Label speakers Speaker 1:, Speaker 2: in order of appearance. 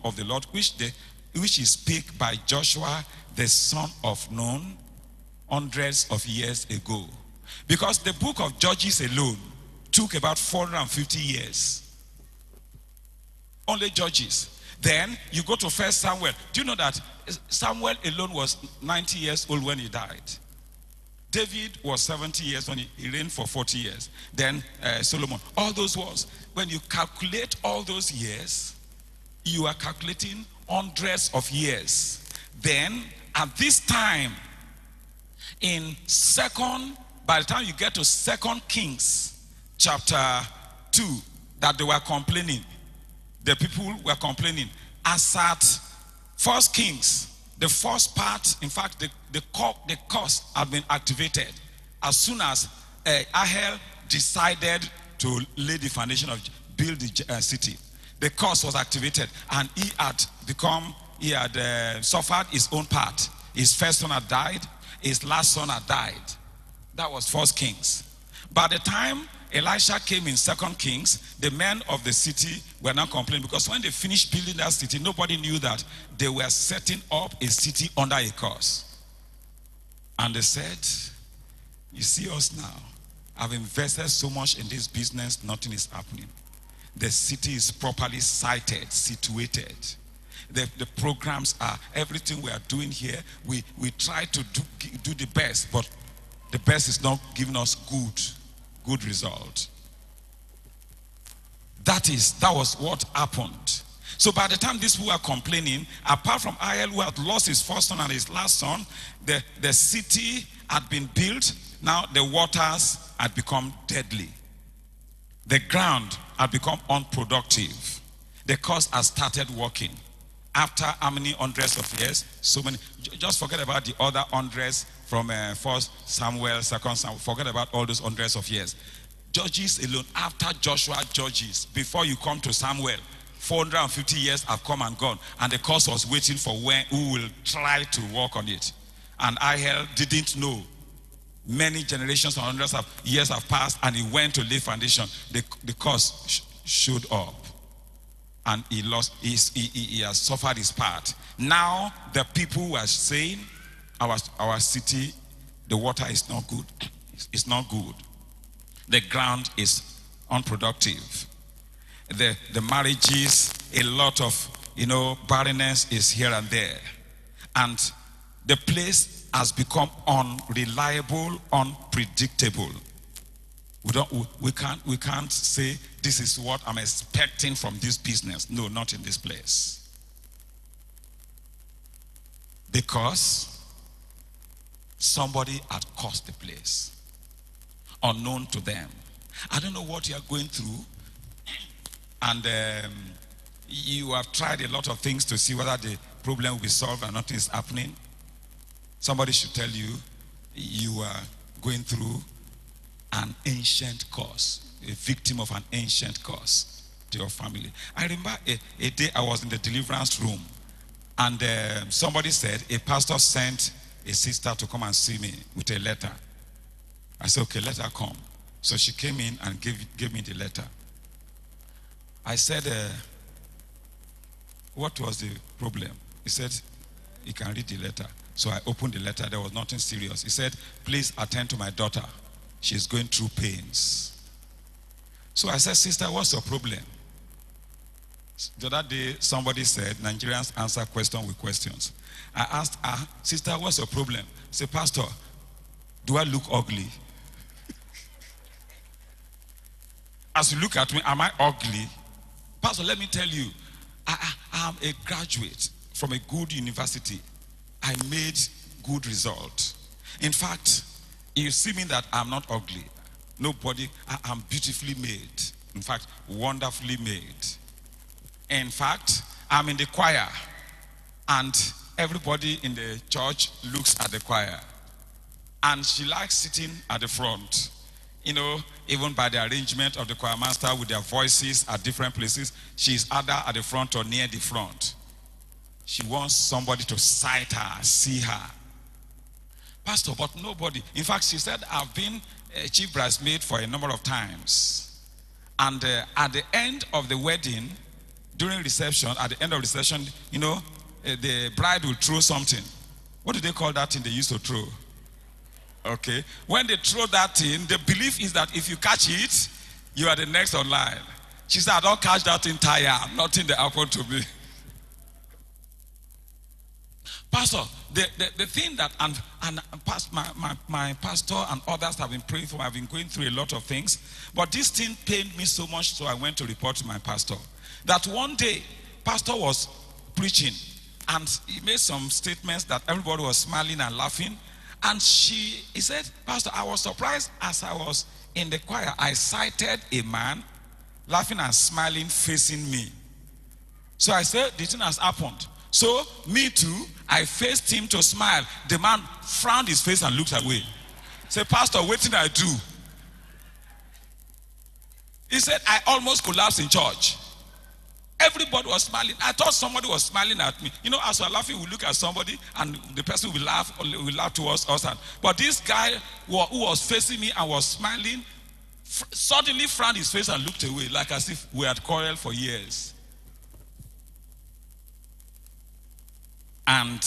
Speaker 1: of the Lord, which is spake by Joshua, the son of Nun, hundreds of years ago. Because the book of Judges alone took about 450 years. Only Judges. Then you go to 1 Samuel. Do you know that Samuel alone was 90 years old when he died? David was 70 years when he reigned for 40 years. Then Solomon. All those wars. When you calculate all those years, you are calculating hundreds of years. Then at this time, by the time you get to 2 Kings chapter 2, that they were complaining. The people were complaining. As at 1 Kings, the first part, in fact, the curse had been activated as soon as Ahel decided to lay the foundation of build the city. The curse was activated, and he had suffered his own part. His first son had died. His last son had died. That was 1 Kings. By the time Elisha came in 2 Kings, the men of the city were not complaining, because when they finished building that city, nobody knew that they were setting up a city under a curse. And they said, you see us now. I've invested so much in this business, nothing is happening. The city is properly sited, situated. The programs are, everything we are doing here, we try to do the best, but the best is not giving us good result. That was what happened. So by the time these people were complaining, apart from Ahel, who had lost his first son and his last son, the city had been built. Now the waters had become deadly. The ground had become unproductive. The curse had started working. After how many hundreds of years? So many. Just forget about the other hundreds from 1 Samuel, 2 Samuel. Forget about all those hundreds of years. Judges alone, after Joshua Judges, before you come to Samuel, 450 years have come and gone. And the curse was waiting for who will try to work on it. And Ahel didn't know. Many generations and hundreds of years have passed, and he went to lay foundation. The curse showed up. And he has suffered his part. Now the people were saying, our city, the water is not good. It's not good. The ground is unproductive. The marriages, a lot of barrenness is here and there. And the place has become unreliable, unpredictable. We can't say this is what I'm expecting from this business. No, not in this place. Because somebody had caused the place, unknown to them. I don't know what you are going through, and you have tried a lot of things to see whether the problem will be solved and nothing is happening. Somebody should tell you, you are going through an ancient curse, a victim of an ancient curse to your family. I remember a day I was in the deliverance room, and somebody said a pastor sent a sister to come and see me with a letter. I said, okay, let her come. So she came in and gave me the letter. I said, what was the problem? He said, you can read the letter. So I opened the letter. There was nothing serious. He said, please attend to my daughter. She's going through pains. So I said, sister, what's your problem? The other day, somebody said, Nigerians answer questions with questions. I asked her, sister, what's your problem? She said, pastor, do I look ugly? As you look at me, am I ugly? Pastor, let me tell you, I am a graduate from a good university. I made good result. In fact, you see me that I'm not ugly. Nobody, I'm beautifully made. In fact, wonderfully made. In fact, I'm in the choir, and everybody in the church looks at the choir. And she likes sitting at the front. Even by the arrangement of the choir master with their voices at different places, she's either at the front or near the front. She wants somebody to sight her, see her. Pastor, but nobody. In fact, she said, I've been a chief bridesmaid for a number of times. And at the end of the wedding, during reception, at the end of reception, the bride will throw something. What do they call that thing they used to throw? Okay. When they throw that thing, the belief is that if you catch it, you are the next online. She said, I don't catch that thing tire. Nothing that happened to me. Pastor, the thing that, and my pastor and others have been praying for, I've been going through a lot of things, but this thing pained me so much, so I went to report to my pastor. That one day, pastor was preaching, and he made some statements that everybody was smiling and laughing, and he said, Pastor, I was surprised as I was in the choir, I sighted a man laughing and smiling facing me. So I said, the thing has happened. So, me too, I faced him to smile. The man frowned his face and looked away. Say, Pastor, what did I do? He said, I almost collapsed in church. Everybody was smiling. I thought somebody was smiling at me. As we're laughing, we look at somebody and the person will laugh towards us. But this guy who was facing me and was smiling, suddenly frowned his face and looked away, like as if we had quarreled for years. And